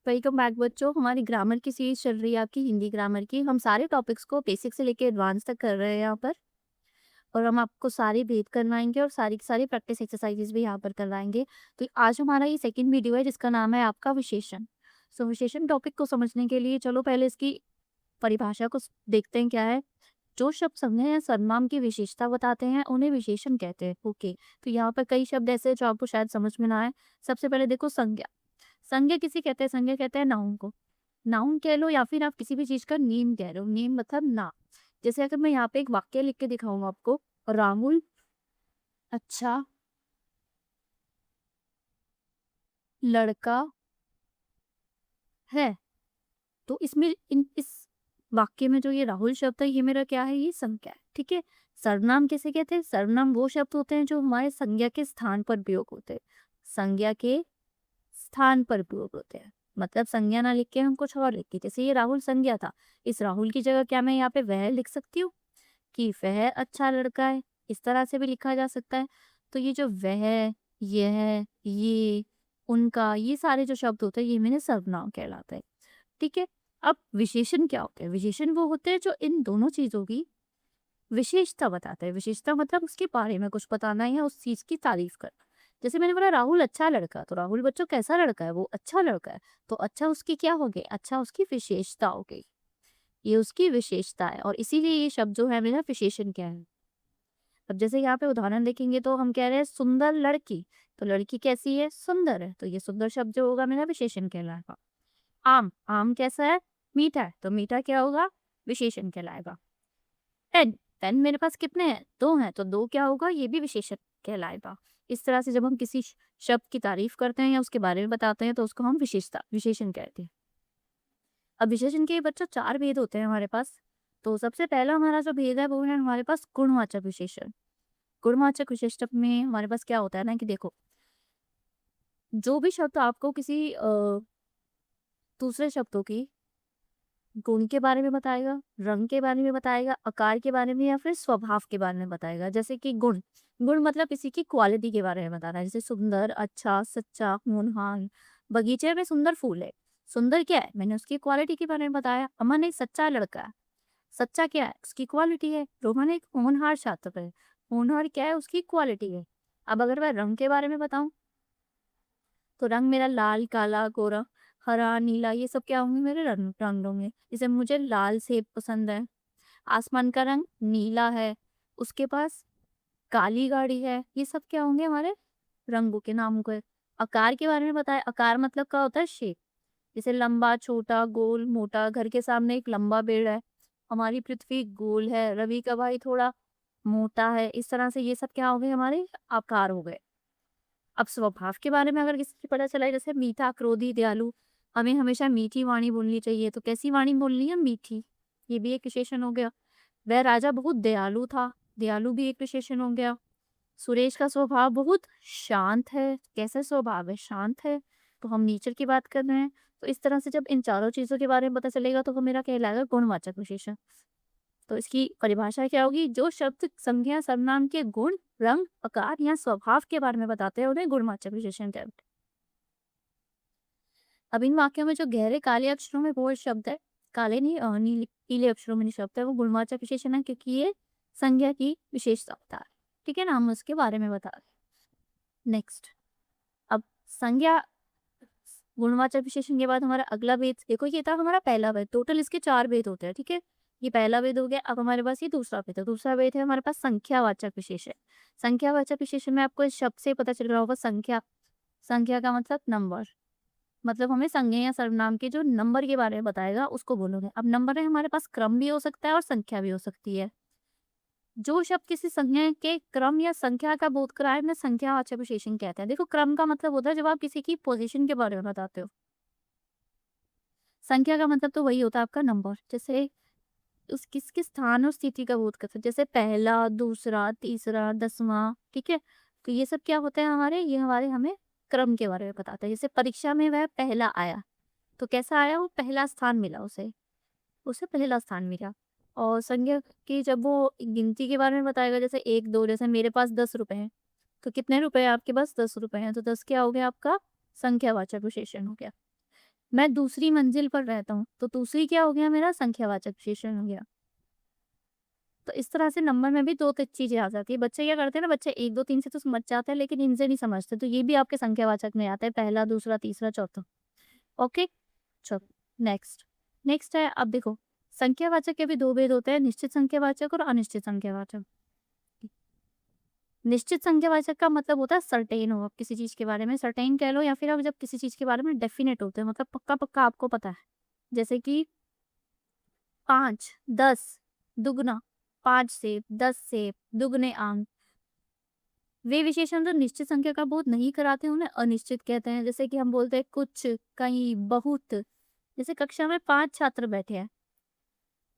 Welcome back बच्चों। हमारी grammar की सीरीज चल रही है आपकी हिंदी ग्रामर की। हम सारे टॉपिक्स को बेसिक से लेके एडवांस तक कर रहे हैं यहाँ पर। और हम आपको सारे भेद करवाएंगे और सारी की सारी प्रैक्टिस एक्सरसाइजेस भी यहाँ पर करवाएंगे। तो आज हमारा ये सेकंड वीडियो है जिसका नाम है आपका विशेषण। सो विशेषण टॉपिक को समझने के लिए चलो पहले इसकी परिभाषा को देखते हैं क्या है। जो शब्द संज्ञा या सर्वनाम की विशेषता बताते हैं उन्हें विशेषण कहते हैं। ओके, तो यहाँ पर कई शब्द ऐसे हैं जो आपको शायद समझ में ना आए। सबसे पहले देखो संज्ञा। संज्ञा किसी कहते हैं, संज्ञा कहते हैं नाउन को। नाउन कह लो या फिर आप किसी भी चीज का नेम कह रहे हो। नेम मतलब नाम। जैसे अगर मैं यहाँ पे एक वाक्य लिख के दिखाऊंगा आपको, राहुल अच्छा लड़का है, तो इसमें इस वाक्य में जो ये राहुल शब्द है ये मेरा क्या है, ये संज्ञा है। ठीक है। सर्वनाम किसे कहते हैं? सर्वनाम वो शब्द होते हैं जो हमारे संज्ञा के स्थान पर प्रयोग होते हैं। संज्ञा के स्थान पर प्रयोग होते हैं। मतलब संज्ञा ना लिख के हम कुछ और लिखते, जैसे ये राहुल संज्ञा था। इस राहुल की जगह क्या मैं यहाँ पे वह लिख सकती हूँ कि वह अच्छा लड़का है। इस तरह से भी लिखा जा सकता है। तो ये जो वह, यह, ये, उनका, ये सारे जो शब्द होते हैं ये मेरे सर्वनाम कहलाते हैं। ठीक है। अब विशेषण क्या होते हैं? विशेषण वो होते हैं जो इन दोनों चीजों की विशेषता बताते हैं। विशेषता मतलब उसके बारे में कुछ बताना या उस चीज की तारीफ करना। जैसे मैंने बोला राहुल अच्छा लड़का, तो राहुल बच्चों कैसा लड़का है? वो अच्छा लड़का है। तो अच्छा उसकी क्या हो गई? अच्छा उसकी विशेषता हो गई। ये उसकी विशेषता है और इसीलिए ये शब्द जो है मेरा विशेषण क्या है। अब जैसे यहाँ पे उदाहरण देखेंगे तो हम कह रहे हैं सुंदर लड़की, तो लड़की कैसी है? सुंदर है, तो ये सुंदर शब्द जो होगा मेरा विशेषण कहलाएगा। आम, आम कैसा है? मीठा है, तो मीठा क्या होगा? विशेषण कहलाएगा। पेन, पेन मेरे पास कितने हैं? दो हैं, तो दो क्या होगा? ये भी विशेषण कहलाएगा। इस तरह से जब हम किसी शब्द की तारीफ करते हैं या उसके बारे में बताते हैं तो उसको हम विशेषण कहते हैं। अब विशेषण के बच्चों चार भेद होते हैं हमारे पास। तो सबसे पहला हमारा जो भेद है वो है हमारे पास गुणवाचक विशेषण। गुणवाचक विशेषण में हमारे पास क्या होता है ना कि देखो, जो भी शब्द आपको किसी दूसरे शब्दों की गुण के बारे में बताएगा, रंग के बारे में बताएगा, आकार के बारे में या फिर स्वभाव के बारे में बताएगा। जैसे कि गुण, गुण मतलब किसी की क्वालिटी के बारे में बताना है। जैसे सुंदर, अच्छा, सच्चा, होनहार। बगीचे में सुंदर फूल है, सुंदर क्या है? मैंने उसकी क्वालिटी के बारे में बताया। अमन एक सच्चा लड़का है, सच्चा क्या है? उसकी क्वालिटी है। रोहन एक होनहार छात्र है, होनहार क्या है? उसकी क्वालिटी है। अब अगर मैं रंग के बारे में बताऊं तो रंग मेरा लाल, काला, गोरा, हरा, नीला, ये सब क्या होंगे? मेरे रंग होंगे। जैसे मुझे लाल सेब पसंद है, आसमान का रंग नीला है, उसके पास काली गाड़ी है, ये सब क्या होंगे? हमारे रंगों के नाम को। आकार के बारे में बताया, आकार मतलब क्या होता है? शेप। जैसे लंबा, छोटा, गोल, मोटा। घर के सामने एक लंबा पेड़ है, हमारी पृथ्वी गोल है, रवि का भाई थोड़ा मोटा है। इस तरह से ये सब क्या हो गए? हमारे आकार हो गए। अब स्वभाव के बारे में अगर किसी को पता चला है, जैसे मीठा, क्रोधी, दयालु, हमें हमेशा मीठी वाणी बोलनी चाहिए, तो कैसी वाणी बोलनी है? मीठी। ये भी एक विशेषण हो गया। वह राजा बहुत दयालु था, दयालु भी एक विशेषण हो गया। सुरेश का स्वभाव बहुत शांत है, कैसा स्वभाव है? शांत है। तो हम नेचर की बात कर रहे हैं। तो इस तरह से जब इन चारों चीजों के बारे में पता चलेगा तो वो मेरा कहलाएगा गुणवाचक विशेषण। तो इसकी परिभाषा क्या होगी? जो शब्द संज्ञा सर्वनाम के गुण, रंग, आकार या स्वभाव के बारे में बताते हैं उन्हें गुणवाचक विशेषण कहते हैं। अब इन वाक्यों में जो गहरे काले अक्षरों में बोल्ड शब्द है, काले नहीं नीले पीले अक्षरों में नहीं शब्द है, वो गुणवाचक विशेषण है क्योंकि ये संज्ञा की विशेषता बता है। ठीक है ना, हम उसके बारे में बता रहे। नेक्स्ट, अब संज्ञा गुणवाचक विशेषण के बाद हमारा अगला भेद देखो, ये था हमारा पहला भेद। टोटल इसके चार भेद होते हैं। ठीक है, ये पहला भेद हो गया। अब हमारे पास ये दूसरा भेद है। दूसरा भेद है हमारे पास संख्यावाचक विशेषण। संख्यावाचक विशेषण में आपको इस शब्द से पता चल रहा होगा संख्या। संख्या का मतलब नंबर, मतलब हमें संज्ञा या सर्वनाम के जो नंबर के बारे में बताएगा उसको बोलोगे। अब नंबर है हमारे पास क्रम भी हो सकता है और संख्या भी हो सकती है। जो शब्द किसी संज्ञा के क्रम या संख्या का बोध कराए उन्हें संख्यावाचक विशेषण कहते हैं। देखो, क्रम का मतलब होता है जब आप किसी की पोजीशन के बारे में बताते हो। संख्या का मतलब तो वही होता है आपका नंबर, जैसे उस किसके स्थान और स्थिति का बोध करते हैं। जैसे पहला, दूसरा, तीसरा, 10वां। ठीक है, तो ये सब क्या होता है हमारे? ये हमारे हमें क्रम के बारे में बताता है। जैसे परीक्षा में वह पहला आया, तो कैसा आया? वो पहला स्थान मिला उसे, उसे पहला स्थान मिला। और संज्ञा की जब वो गिनती के बारे में बताएगा, जैसे एक दो, जैसे मेरे पास 10 रुपए हैं, तो कितने रुपए हैं आपके पास? 10 रुपए हैं, तो 10 क्या हो गया आपका? संख्यावाचक विशेषण हो गया। मैं दूसरी मंजिल पर रहता हूँ, तो दूसरी क्या हो गया मेरा संख्यावाचक विशेषण हो गया। तो इस तरह से नंबर में भी 2 चीज़ें आ जाती है। बच्चे क्या करते हैं ना, बच्चे 1, 2, 3 से तो समझ जाते हैं लेकिन इनसे नहीं समझते, तो ये भी आपके संख्यावाचक में आता है, पहला, दूसरा, तीसरा, चौथा। ओके? चलो नेक्स्ट। नेक्स्ट है, अब देखो, संख्यावाचक के भी 2 भेद होते हैं, निश्चित संख्यावाचक और अनिश्चित संख्यावाचक। निश्चित संख्यावाचक का मतलब होता है सर्टेन हो आप किसी चीज़ के बारे में, सर्टेन कह लो, या फिर आप जब किसी चीज़ के बारे में डेफिनेट होते हैं, मतलब पक्का-पक्का आपको पता है। जैसे कि 5, 10, दुगना, 5 सेब, 10 सेब, दुगने आम। वे विशेषण जो निश्चित संख्या का बोध नहीं कराते उन्हें अनिश्चित कहते हैं। जैसे कि हम बोलते हैं कुछ, कहीं, बहुत। जैसे कक्षा में 5 छात्र बैठे हैं,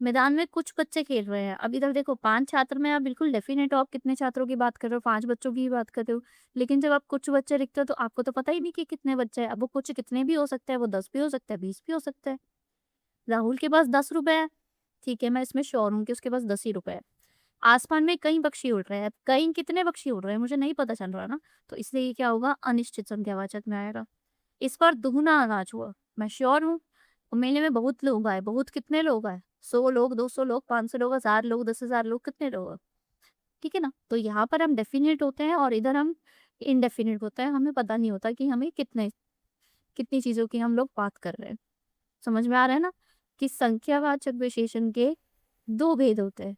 मैदान में कुछ बच्चे खेल रहे हैं। अब इधर देखो, 5 छात्र में आप बिल्कुल डेफिनेट हो आप कितने छात्रों की बात कर रहे हो, 5 बच्चों की ही बात कर रहे हो। लेकिन जब आप कुछ बच्चे लिखते हो तो आपको तो पता ही नहीं कि कितने बच्चे हैं। अब वो कुछ कितने भी हो सकते हैं, वो 10 भी हो सकता है, 20 भी हो सकता है। राहुल के पास 10 रुपए है, ठीक है, मैं इसमें श्योर हूँ कि उसके पास 10 ही रुपए है। आसमान में कई पक्षी उड़ रहे हैं, कई कितने पक्षी उड़ रहे हैं मुझे नहीं पता चल रहा ना, तो इसलिए ये क्या होगा, अनिश्चित संख्यावाचक में आएगा। इस बार दुगना अनाज हुआ, मैं श्योर हूँ। और मेले में बहुत लोग आए, बहुत कितने लोग आए, 100 लोग, 200 लोग, 500 लोग, 1000 लोग, 10,000 लोग, कितने लोग, ठीक है ना। तो यहाँ पर हम डेफिनेट होते हैं और इधर हम इनडेफिनेट होते हैं, हमें पता नहीं होता कि हमें कितनी चीजों की हम लोग बात कर रहे हैं। समझ में आ रहा है ना, कि संख्यावाचक विशेषण के 2 भेद होते हैं,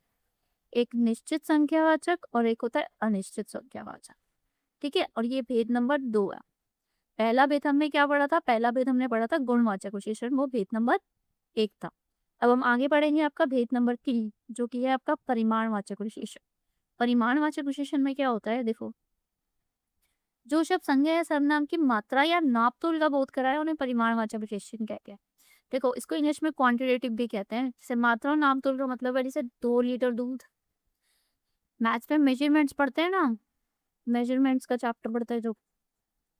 एक निश्चित संख्यावाचक और एक होता है अनिश्चित संख्यावाचक, ठीक है। और ये भेद नंबर 2 है। पहला भेद हमने क्या पढ़ा था, पहला भेद हमने पढ़ा था गुणवाचक विशेषण, वो भेद नंबर 1 था। अब हम आगे पढ़ेंगे आपका भेद नंबर 3, जो कि है आपका परिमाणवाचक विशेषण। परिमाणवाचक विशेषण में क्या होता है, देखो, जो शब्द संज्ञा या सर्वनाम की मात्रा या नापतोल का बोध कराए उन्हें परिमाणवाचक विशेषण कहते हैं। देखो, इसको इंग्लिश में क्वांटिटेटिव भी कहते हैं। जैसे मात्रा और नापतोल का मतलब है, जैसे 2 लीटर दूध। मैथ्स में मेजरमेंट्स पढ़ते हैं ना, मेजरमेंट्स का चैप्टर पढ़ते हैं जो,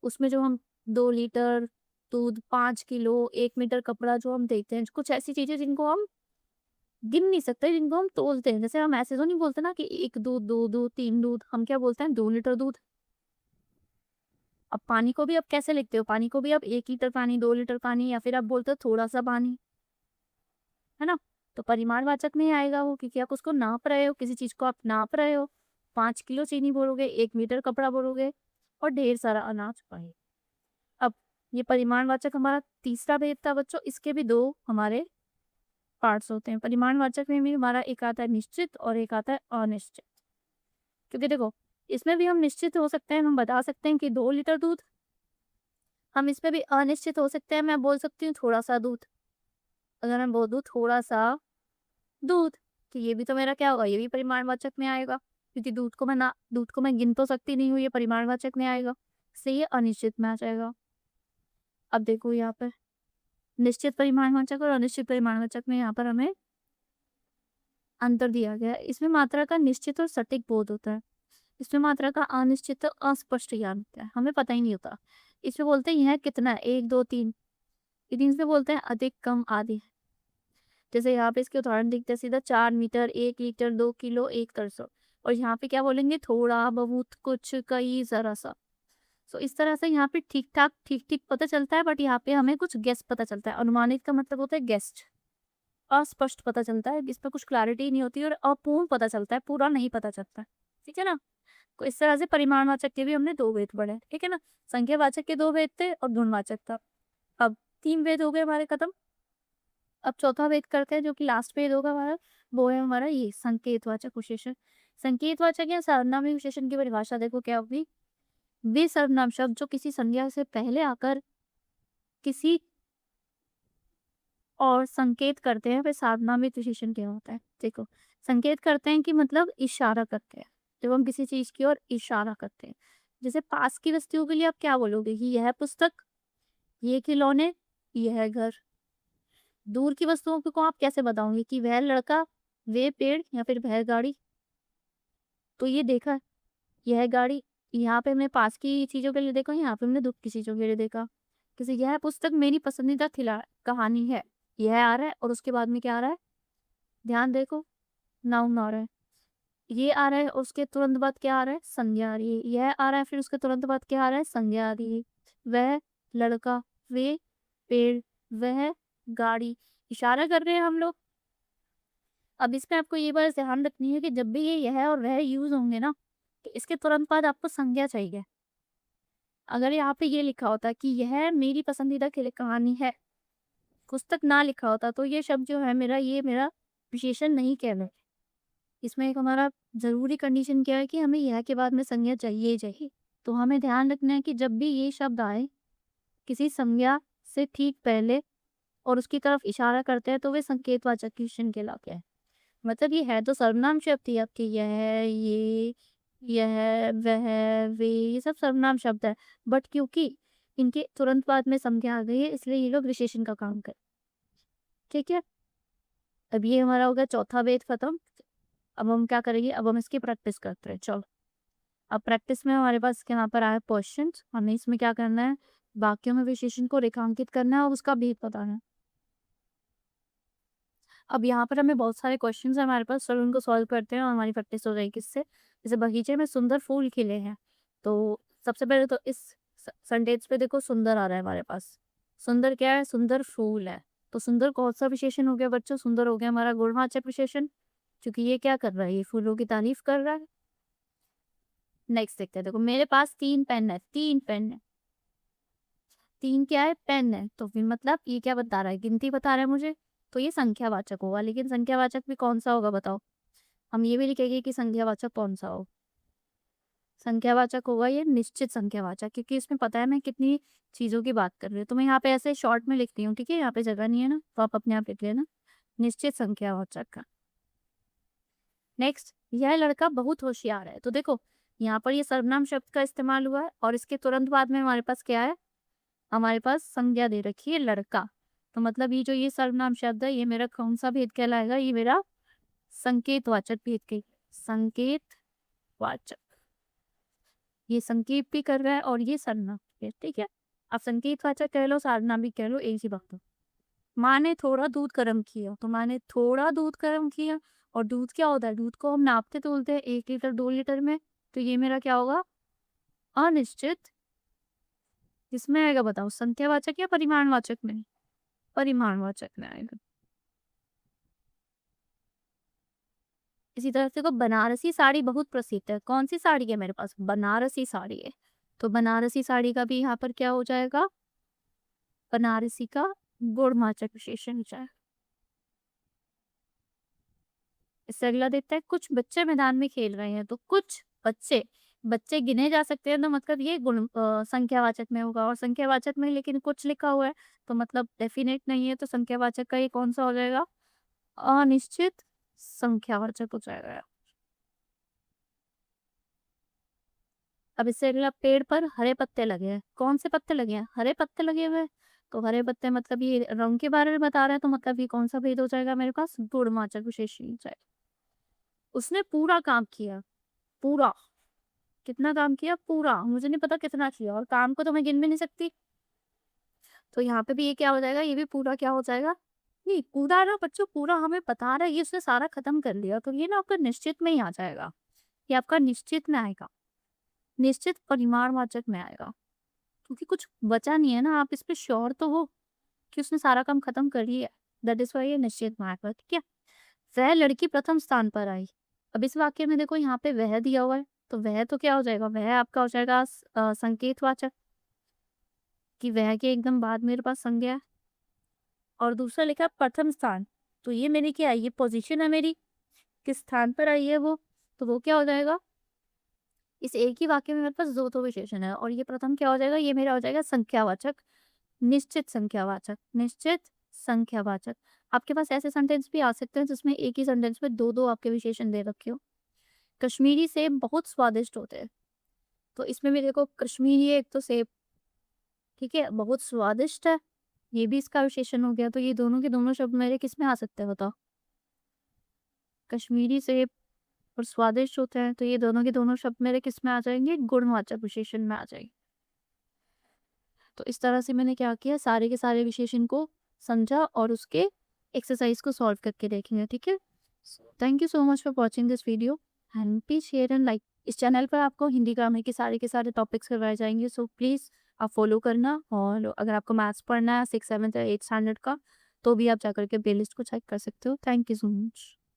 उसमें जो हम 2 लीटर दूध, 5 किलो, 1 मीटर कपड़ा जो हम देखते हैं, कुछ ऐसी चीजें जिनको हम गिन नहीं सकते, जिनको हम तोलते हैं। जैसे हम ऐसे तो नहीं बोलते ना कि 1 दूध, 2 दूध, 3 दूध, हम क्या बोलते हैं, 2 लीटर दूध। अब पानी को भी आप कैसे लिखते हो, पानी को भी आप 1 लीटर पानी, 2 लीटर पानी, या फिर आप बोलते हो थोड़ा सा पानी, है ना। तो परिमाणवाचक में ही आएगा वो, क्योंकि आप उसको नाप रहे हो, किसी चीज को आप नाप रहे हो। 5 किलो चीनी बोलोगे, 1 मीटर कपड़ा बोलोगे, और ढेर सारा अनाज पाए। अब ये परिमाणवाचक हमारा तीसरा भेद था बच्चों, इसके भी 2 हमारे पार्ट्स होते हैं। परिमाणवाचक में भी हमारा एक आता है निश्चित और एक आता है अनिश्चित। क्योंकि देखो, इसमें भी हम निश्चित हो सकते हैं, हम बता सकते हैं कि 2 लीटर दूध। हम इसमें भी अनिश्चित हो सकते हैं, मैं बोल सकती हूँ थोड़ा सा दूध। अगर मैं बोल दूँ थोड़ा सा दूध, तो ये भी तो मेरा क्या होगा, ये भी परिमाणवाचक में आएगा, क्योंकि दूध को मैं गिन तो सकती नहीं हूँ, ये परिमाणवाचक में आएगा, इसलिए ये अनिश्चित में आ जाएगा। अब देखो यहाँ पर निश्चित परिमाणवाचक और अनिश्चित परिमाणवाचक में यहाँ पर हमें अंतर दिया गया है। इसमें मात्रा का निश्चित और सटीक बोध होता है, इसमें मात्रा का अनिश्चित और अस्पष्ट ज्ञान होता है, हमें पता ही नहीं होता। इसमें बोलते हैं यह कितना है, 1, 2, 3, लेकिन इसमें बोलते हैं अधिक, कम, आदि। जैसे यहाँ पे इसके उदाहरण दिखते हैं सीधा, 4 मीटर, 1 लीटर, 2 किलो, 1 तरसो। और यहाँ पे क्या बोलेंगे, थोड़ा, बहुत, कुछ, कई, जरा सा। सो इस तरह से यहाँ पे ठीक ठाक, ठीक ठीक पता चलता है, बट यहाँ पे हमें कुछ गेस पता चलता है। अनुमानित का मतलब होता है गेस्ट। अस्पष्ट पता चलता है, इस पर कुछ क्लैरिटी नहीं होती, और अपूर्ण पता चलता है, पूरा नहीं पता चलता, ठीक है ना। तो इस तरह से परिमाणवाचक के भी हमने 2 भेद पढ़े, ठीक है ना। संख्यावाचक के 2 भेद थे और गुणवाचक था। अब 3 भेद हो गए हमारे खत्म। अब चौथा भेद करते हैं, जो कि लास्ट भेद होगा हमारा, वो है हमारा ये संकेतवाचक विशेषण। संकेतवाचक या सर्वनामी विशेषण की परिभाषा देखो क्या होगी। वे सर्वनाम शब्द जो किसी संज्ञा से पहले आकर किसी और संकेत करते हैं, वे सर्वनामी विशेषण क्या होता है। देखो, संकेत करते हैं कि मतलब इशारा करते हैं, जब हम किसी चीज की ओर इशारा करते हैं। जैसे पास की वस्तुओं के लिए आप क्या बोलोगे, कि यह पुस्तक, ये खिलौने, यह घर। दूर की वस्तुओं को आप कैसे बताओगे, कि वह लड़का, वे पेड़, या फिर वह गाड़ी। तो ये देखा, यह गाड़ी, यहाँ पे हमने पास की चीजों के लिए देखा, यहाँ पे हमने दूर की चीजों के लिए देखा। जैसे यह पुस्तक मेरी पसंदीदा खिला कहानी है, यह आ रहा है, और उसके बाद में क्या आ रहा है, ध्यान देखो, नाउन आ रहा है। ये आ रहा है, उसके तुरंत बाद क्या आ रहा है, संज्ञा आ रही है। यह आ रहा है, फिर उसके तुरंत बाद क्या आ रहा है, संज्ञा आ रही है। वह लड़का, वे पेड़, वह, गाड़ी। इशारा कर रहे हैं हम लोग। अब इसमें आपको ये बात ध्यान रखनी है कि जब भी ये यह और वह यूज़ होंगे ना, तो इसके तुरंत बाद आपको संज्ञा चाहिए। अगर यहाँ पे ये लिखा होता कि यह मेरी पसंदीदा कहानी है, पुस्तक ना लिखा होता, तो ये शब्द जो है मेरा, ये मेरा विशेषण नहीं कहलाता। इसमें एक हमारा ज़रूरी कंडीशन क्या है कि हमें यह के बाद में संज्ञा चाहिए ही चाहिए। तो हमें ध्यान रखना है कि जब भी ये शब्द आए, किसी संज्ञा से ठीक पहले और उसकी तरफ इशारा करते हैं, तो वे संकेतवाचक विशेषण कहलाते हैं। मतलब ये है तो सर्वनाम शब्द ही आपके, यह, वह, वे, ये सब सर्वनाम शब्द है। बट क्योंकि इनके तुरंत बाद में संज्ञा आ गई है, इसलिए ये लोग विशेषण का काम कर, ठीक है। अब ये हमारा हो गया चौथा वेद खत्म। अब हम क्या करेंगे, अब हम इसकी प्रैक्टिस करते हैं। चलो, अब प्रैक्टिस में हमारे पास यहाँ पर आया क्वेश्चंस। हमें इसमें क्या करना है, वाक्यों में विशेषण को रेखांकित करना है और उसका भेद बताना है। अब यहाँ पर हमें बहुत सारे क्वेश्चंस हैं हमारे पास, चलो उनको सॉल्व करते हैं और हमारी प्रैक्टिस हो जाएगी इससे। जैसे बगीचे में सुंदर फूल खिले हैं, तो सबसे पहले तो इस सेंटेंस पे देखो सुंदर आ रहा है हमारे पास। सुंदर क्या है, सुंदर फूल है। तो सुंदर कौन सा विशेषण हो गया बच्चों, सुंदर हो गया हमारा गुणवाचक विशेषण, क्योंकि ये क्या कर रहा है, ये फूलों की तारीफ कर रहा है। नेक्स्ट देखते हैं, देखो मेरे पास 3 पेन है, 3 पेन है। 3 क्या है, पेन है। तो फिर मतलब ये क्या बता रहा है, गिनती बता रहा है मुझे। तो ये संख्यावाचक होगा, लेकिन संख्यावाचक भी कौन सा होगा बताओ। हम ये भी लिखेंगे कि संख्यावाचक कौन सा हो। संख्यावाचक होगा ये निश्चित संख्यावाचक, क्योंकि इसमें पता है मैं कितनी चीज़ों की बात कर रही हूँ। तो मैं यहाँ पे ऐसे शॉर्ट में लिखती हूँ, ठीक है, यहाँ पे जगह नहीं है ना, तो आप अपने आप लिख लेना, निश्चित संख्यावाचक का। नेक्स्ट, यह लड़का बहुत होशियार है। तो देखो यहाँ पर ये सर्वनाम शब्द का इस्तेमाल हुआ है और इसके तुरंत बाद में हमारे पास क्या है, हमारे पास संज्ञा दे रखी है लड़का। तो मतलब ये जो ये सर्वनाम शब्द है, ये मेरा कौन सा भेद कहलाएगा, ये मेरा संकेतवाचक भेद के, संकेतवाचक। ये संकेत भी कर रहा है और ये सर्वनाम भी है, ठीक है। आप संकेतवाचक कह लो, सारनाम भी कह लो, एक ही बात हो। माँ ने थोड़ा दूध गर्म किया, तो माँ ने थोड़ा दूध गर्म किया। और दूध क्या होता है, दूध को हम नापते तोलते हैं 1 लीटर 2 लीटर में। तो ये मेरा क्या होगा, अनिश्चित। किसमें आएगा बताओ, संख्यावाचक या परिमाणवाचक में, परिमाणवाचक में आएगा। इसी तरह से देखो बनारसी साड़ी बहुत प्रसिद्ध है। कौन सी साड़ी है मेरे पास, बनारसी साड़ी है। तो बनारसी साड़ी का भी यहाँ पर क्या हो जाएगा, बनारसी का गुणवाचक विशेषण हो जाएगा। इससे अगला देखते हैं, कुछ बच्चे मैदान में खेल रहे हैं। तो कुछ बच्चे, बच्चे गिने जा सकते हैं, तो मतलब ये संख्यावाचक में होगा। और संख्यावाचक में लेकिन कुछ लिखा हुआ है, तो मतलब डेफिनेट नहीं है, तो संख्यावाचक का ये कौन सा हो जाएगा, अनिश्चित संख्यावाचक हो जाएगा। अब इससे अगला, पेड़ पर हरे पत्ते लगे हैं। कौन से पत्ते लगे हैं, हरे पत्ते लगे हुए हैं। तो हरे पत्ते मतलब ये रंग के बारे में बता रहा है, तो मतलब ये कौन सा भेद हो जाएगा मेरे पास, गुणवाचक विशेषण हो जाएगा। उसने पूरा काम किया, पूरा, कितना काम किया, पूरा, मुझे नहीं पता कितना किया, और काम को तो मैं गिन भी नहीं सकती। तो यहाँ पे भी ये क्या हो जाएगा, ये भी पूरा क्या हो जाएगा, नहीं पूरा ना बच्चों, पूरा हमें बता रहा है ये उसने सारा खत्म कर लिया, तो ये ना आपका निश्चित में ही आ जाएगा। ये आपका निश्चित में आएगा, निश्चित परिमाणवाचक में आएगा, क्योंकि कुछ बचा नहीं है ना, आप इस पे श्योर तो हो कि उसने सारा काम खत्म कर लिया। दैट इज वाई ये निश्चित में आएगा, ठीक है। वह लड़की प्रथम स्थान पर आई। अब इस वाक्य में देखो यहाँ पे वह दिया हुआ है, तो वह तो क्या हो जाएगा, वह आपका हो जाएगा संकेतवाचक, कि वह के एकदम बाद मेरे पास संज्ञा है। और दूसरा लिखा प्रथम स्थान, तो ये मेरी क्या है, ये पोजीशन है मेरी, किस स्थान पर आई है वो, तो वो क्या हो जाएगा, इस एक ही वाक्य में मेरे पास दो तो विशेषण है, और ये प्रथम क्या हो जाएगा, ये मेरा हो जाएगा संख्यावाचक, निश्चित संख्यावाचक, निश्चित संख्यावाचक। आपके पास ऐसे सेंटेंस भी आ सकते हैं जिसमें एक ही सेंटेंस में दो दो आपके विशेषण दे रखे हो। कश्मीरी सेब बहुत स्वादिष्ट होते हैं। तो इसमें भी देखो कश्मीरी एक तो सेब, ठीक है, बहुत स्वादिष्ट है, ये भी इसका विशेषण हो गया। तो ये दोनों के दोनों शब्द मेरे किस में आ सकते हैं बताओ, कश्मीरी सेब और स्वादिष्ट होते हैं, तो ये दोनों के दोनों शब्द मेरे किस में आ जाएंगे, गुणवाचक विशेषण में आ जाएंगे। तो इस तरह से मैंने क्या किया, सारे के सारे विशेषण को समझा और उसके एक्सरसाइज को सॉल्व करके देखेंगे, ठीक है। Thank you so much for watching this video and please share and like. इस चैनल पर आपको हिंदी ग्रामर के सारे टॉपिक्स करवाए जाएंगे, सो प्लीज़ आप फ़ॉलो करना और अगर आपको मैथ्स पढ़ना है 6th, 7th या 8th स्टैंडर्ड का, तो भी आप जाकर के प्लेलिस्ट को चेक कर सकते हो। Thank you so much.